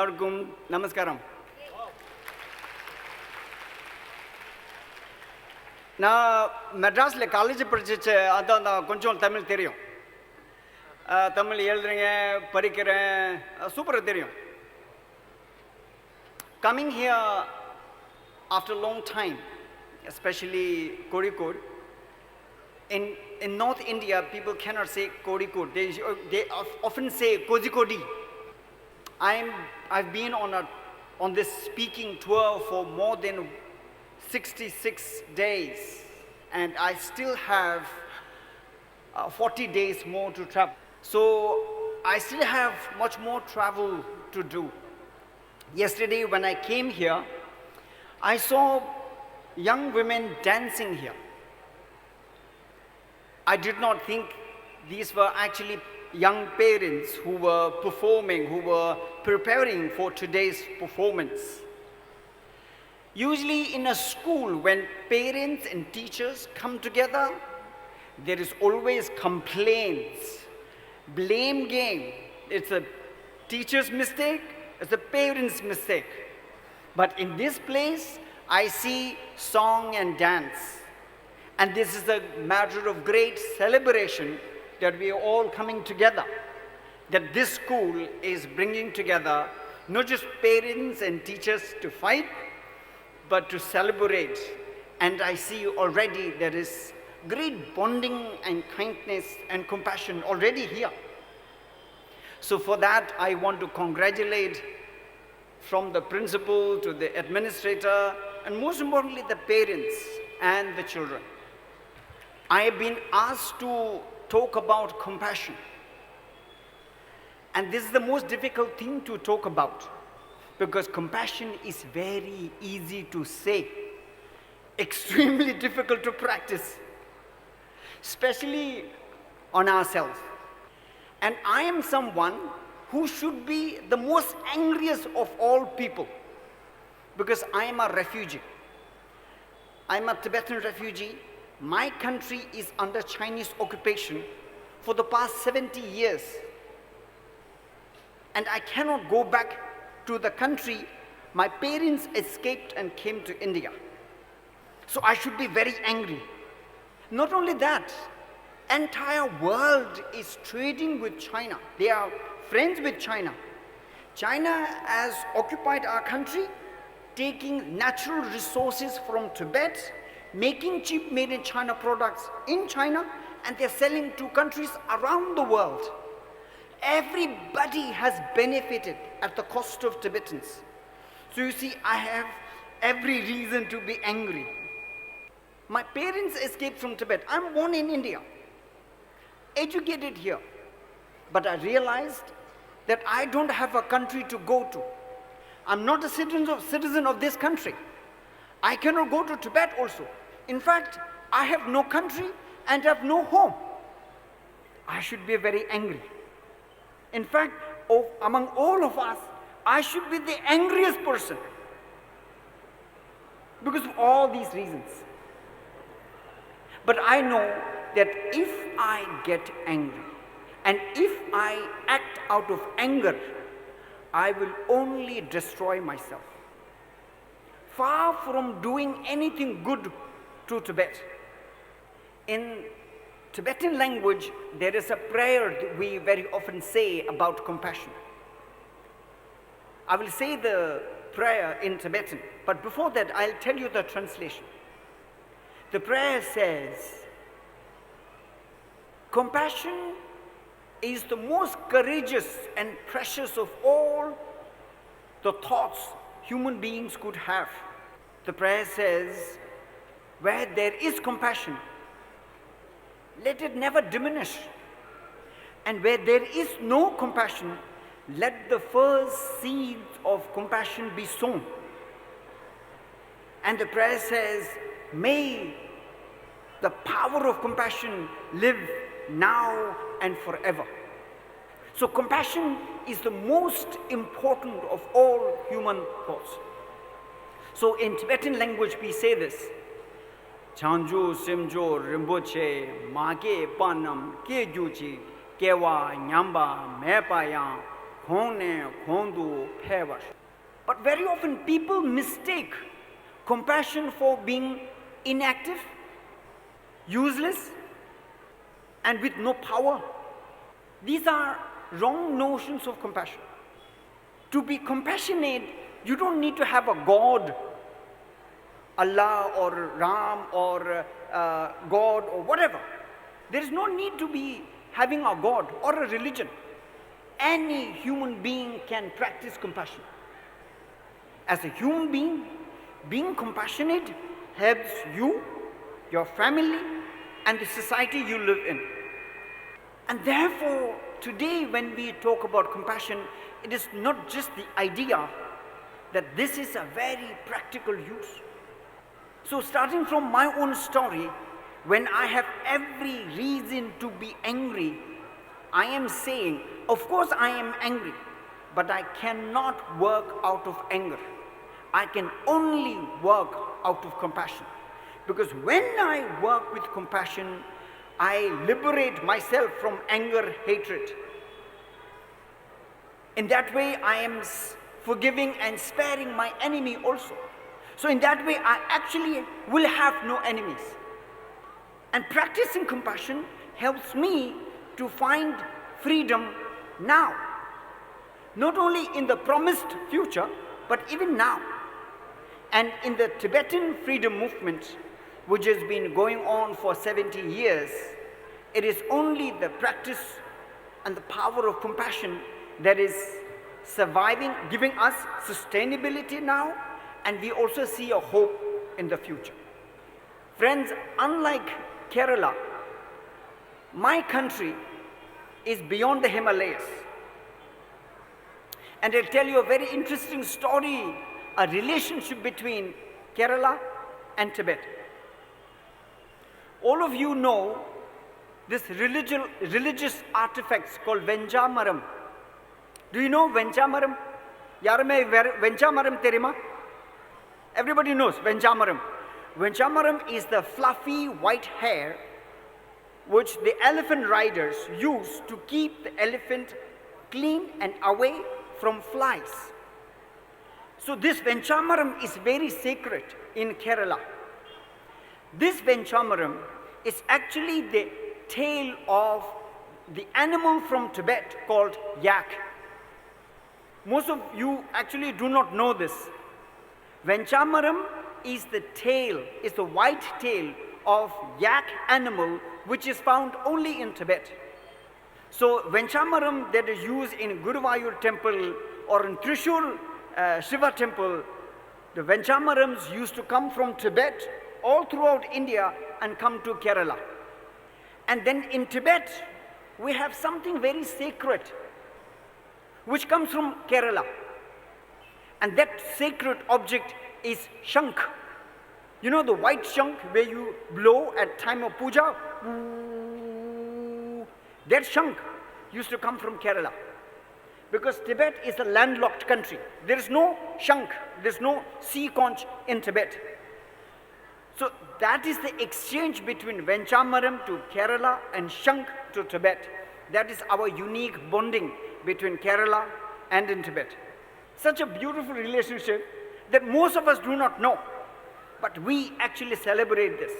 எல்லாருக்கும் நமஸ்காரம். நான் மெட்ராஸில் காலேஜ் படிச்சிச்சு, அதான் கொஞ்சம் தமிழ் தெரியும். தமிழ் எழுதுறேங்க, படிக்கிறேன், சூப்பராக தெரியும். Coming here after a long time, especially Kozhikode, in North India, people cannot say Kozhikode. They often say Kozhikode. I've been on this speaking tour for more than 66 days, and I still have 40 days more to travel. So I still have much more travel to do. Yesterday when I came here, I saw young women dancing here. I did not think these were actually young parents who were performing, who were preparing for today's performance. Usually in a school, when parents and teachers come together, there is always complaints, blame game. It's a teacher's mistake, it's a parent's mistake. But in this place, I see song and dance. And this is a matter of great celebration that we are all coming together. That this school is bringing together not just parents and teachers to fight, but to celebrate. And I see already there is great bonding and kindness and compassion already here. So for that, I want to congratulate from the principal to the administrator, and most importantly, the parents and the children. I have been asked to talk about compassion. And this is the most difficult thing to talk about, because compassion is very easy to say, extremely difficult to practice, especially on ourselves. And I am someone who should be the most angriest of all people, because I am a refugee. I am a Tibetan refugee. My country is under Chinese occupation for the past 70 years. And I cannot go back to the country. My parents escaped and came to India. So I should be very angry. Not only that, entire world is trading with China. They are friends with China. China has occupied our country, taking natural resources from Tibet, making cheap made in China products in China, and they're selling to countries around the world. Everybody has benefited at the cost of Tibetans. So you see, I have every reason to be angry. My parents escaped from Tibet. I'm born in India, educated here. But I realized that I don't have a country to go to. I'm not a citizen of this country. I cannot go to Tibet also. In fact, I have no country and have no home. I should be very angry. In fact, among all of us, I should be the angriest person because of all these reasons. But I know that if I get angry and if I act out of anger, I will only destroy myself. Far from doing anything good to Tibet. In Tibetan language, there is a prayer that we very often say about compassion. I will say the prayer in Tibetan, but before that, I'll tell you the translation. The prayer says, compassion is the most courageous and precious of all the thoughts human beings could have. The prayer says, where there is compassion, let it never diminish. And where there is no compassion, let the first seeds of compassion be sown. And the prayer says, may the power of compassion live now and forever. So compassion is the most important of all human thoughts. So in Tibetan language we say this, Chanju Simjo Rinpoche Mage Panam Kejuchi Kewa Nyamba Mepaya khone, khondu, phevash. But very often people mistake compassion for being inactive, useless, and with no power. These are wrong notions of compassion. To be compassionate, you don't need to have a God, Allah or Ram or God or whatever. There is no need to be having a God or a religion. Any human being can practice compassion. As a human being compassionate helps you, your family, and the society you live in. And therefore, today when we talk about compassion, it is not just the idea that this is a very practical use. So starting from my own story, when I have every reason to be angry, I am saying, of course I am angry, but I cannot work out of anger. I can only work out of compassion. Because when I work with compassion, I liberate myself from anger, hatred. In that way, I am forgiving and sparing my enemy also. So in that way, I actually will have no enemies. And practicing compassion helps me to find freedom now. Not only in the promised future, but even now. And in the Tibetan freedom movement, which has been going on for 70 years, it is only the practice and the power of compassion that is surviving, giving us sustainability now, and we also see a hope in the future. Friends, unlike Kerala, my country is beyond the Himalayas. And I'll tell you a very interesting story, a relationship between Kerala and Tibet. All of you know this religious artifacts called Venjamaram. Do you know Venjamaram? Yarume Venjamaram terima? Everybody knows Venjamaram. Venjamaram is the fluffy white hair which the elephant riders use to keep the elephant clean and away from flies. So this Venjamaram is very sacred in Kerala. This Venjamaram is actually the tail of the animal from Tibet called yak. Most of you actually do not know this. Venjamaram is the tail, is the white tail of yak animal which is found only in Tibet. So Venjamaram that is used in Guruvayur temple or in Trishur Shiva temple, the Venjamarams used to come from Tibet all throughout India and come to Kerala. And then in Tibet, we have something very sacred which comes from Kerala. And that sacred object is shank. You know the white shank where you blow at time of puja? That shank used to come from Kerala. Because Tibet is a landlocked country. There is no shank, there is no sea conch in Tibet. So that is the exchange between Venjamaram to Kerala and shank to Tibet. That is our unique bonding between Kerala and in Tibet. Such a beautiful relationship that most of us do not know, but we actually celebrate this.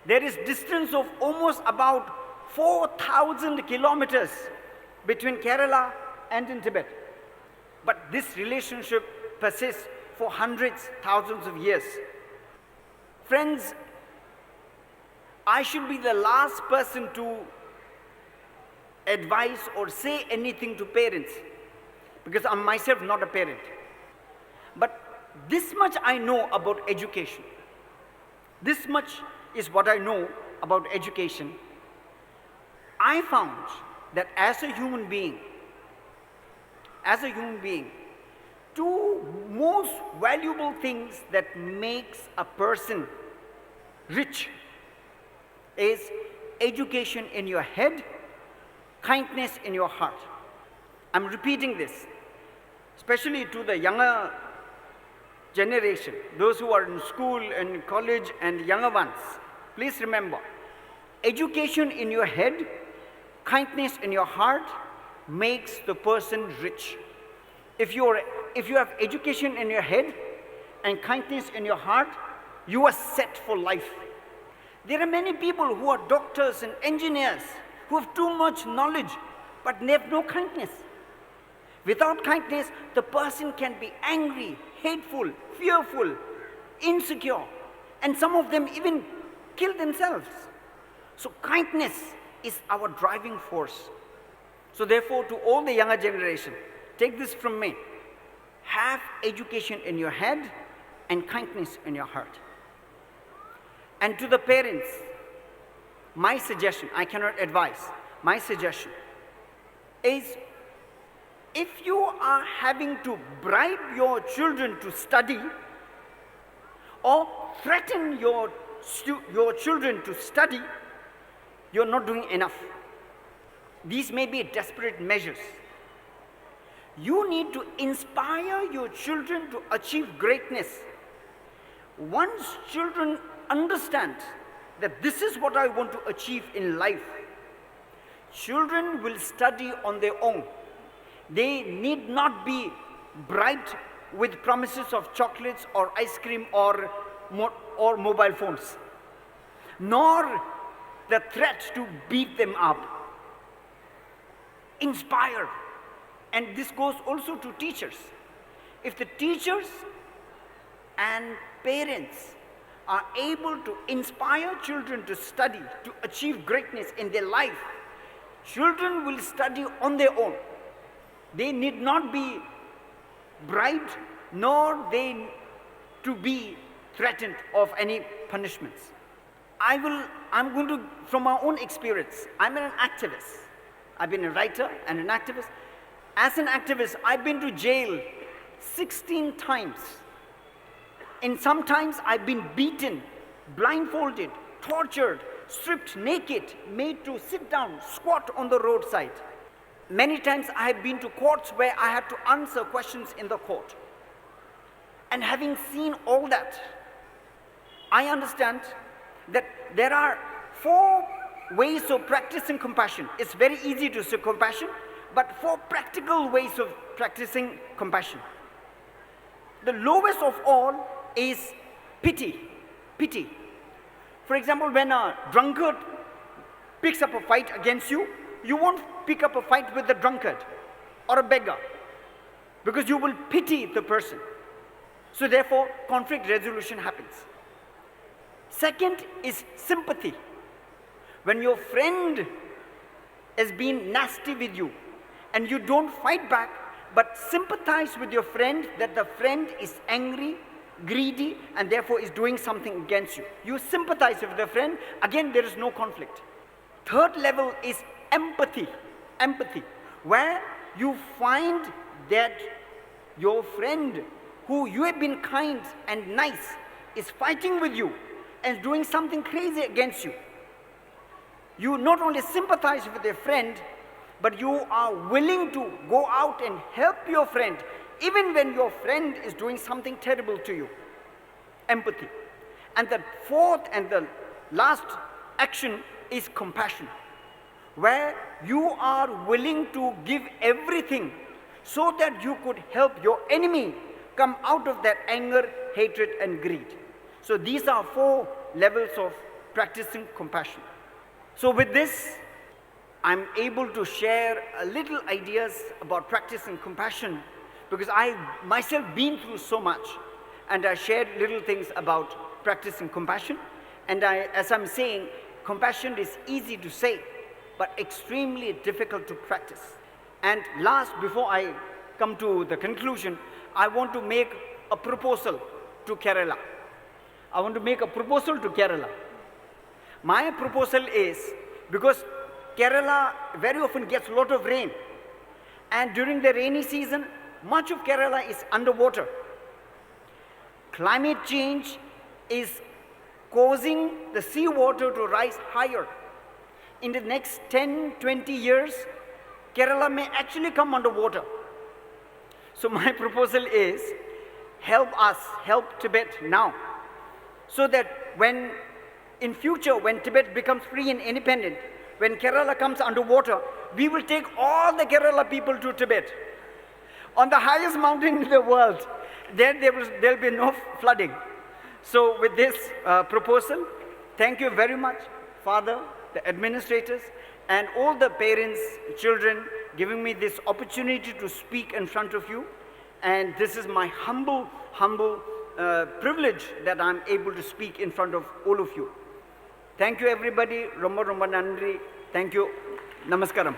There is distance of almost about 4,000 kilometers between Kerala and in Tibet. But this relationship persists for hundreds, thousands of years. Friends, I should be the last person to advise or say anything to parents because I'm myself not a parent. But this much I know about education. This much is what I know about education. I found that as a human being, two most valuable things that makes a person rich is education in your head, kindness in your heart. I'm repeating this, especially to the younger generation, those who are in school and college and younger ones. Please remember, education in your head, kindness in your heart, makes the person rich. If you have education in your head and kindness in your heart, you are set for life. There are many people who are doctors and engineers who have too much knowledge, but they have no kindness. Without kindness, the person can be angry, hateful, fearful, insecure, and some of them even kill themselves. So kindness is our driving force. So therefore, to all the younger generation, take this from me. Have education in your head and kindness in your heart. And to the parents, my suggestion, I cannot advise, my suggestion is, if you are having to bribe your children to study or threaten your children to study, you're not doing enough. These may be desperate measures. You need to inspire your children to achieve greatness. Once children understand that this is what I want to achieve in life, children will study on their own. They need not be bribed with promises of chocolates or ice cream or mobile phones, nor the threat to beat them up. Inspire. And this goes also to teachers. If the teachers and parents are able to inspire children to study, to achieve greatness in their life, children will study on their own. They need not be bribed, nor they to be threatened of any punishments. I'm going to, from my own experience, I'm an activist. I've been a writer and an activist. As an activist, I've been to jail 16 times. And sometimes I've been beaten, blindfolded, tortured, stripped naked, made to sit down, squat on the roadside. Many times I have been to courts where I had to answer questions in the court. And having seen all that, I understand that there are 4 ways of practicing compassion. It's very easy to say compassion, but 4 practical ways of practicing compassion. The lowest of all is pity. Pity. For example, when a drunkard picks up a fight against you, you won't pick up a fight with the drunkard or a beggar, because you will pity the person. So therefore, conflict resolution happens. Second is sympathy. When your friend has been nasty with you and you don't fight back, but sympathize with your friend that the friend is angry, greedy, and therefore is doing something against you. You sympathize with the friend, again there is no conflict. Third level is empathy. Empathy, where you find that your friend who you have been kind and nice is fighting with you and doing something crazy against you. You not only sympathize with your friend, but you are willing to go out and help your friend even when your friend is doing something terrible to you. Empathy. And the fourth and the last action is compassion, where you are willing to give everything so that you could help your enemy come out of that anger, hatred, and greed. So these are 4 levels of practicing compassion. So with this, I'm able to share a little ideas about practicing compassion, because I myself been through so much, and I shared little things about practicing compassion. And as I'm saying, compassion is easy to say, but extremely difficult to practice. And last, before I come to the conclusion, I want to make a proposal to Kerala. I want to make a proposal to Kerala. My proposal is, because Kerala very often gets a lot of rain, and during the rainy season, much of Kerala is underwater. Climate change is causing the seawater to rise higher. In the next 10-20 years, Kerala may actually come underwater. So my proposal is, help us, help Tibet now, so that when in future, when Tibet becomes free and independent, when Kerala comes underwater, we will take all the Kerala people to Tibet. On the highest mountain in the world, there'll be no flooding. So with this proposal, thank you very much, Father, the administrators, and all the parents, children, giving me this opportunity to speak in front of you. And this is my humble privilege that I'm able to speak in front of all of you. Thank you, everybody. Romba Romba Nandri. Thank you. Namaskaram.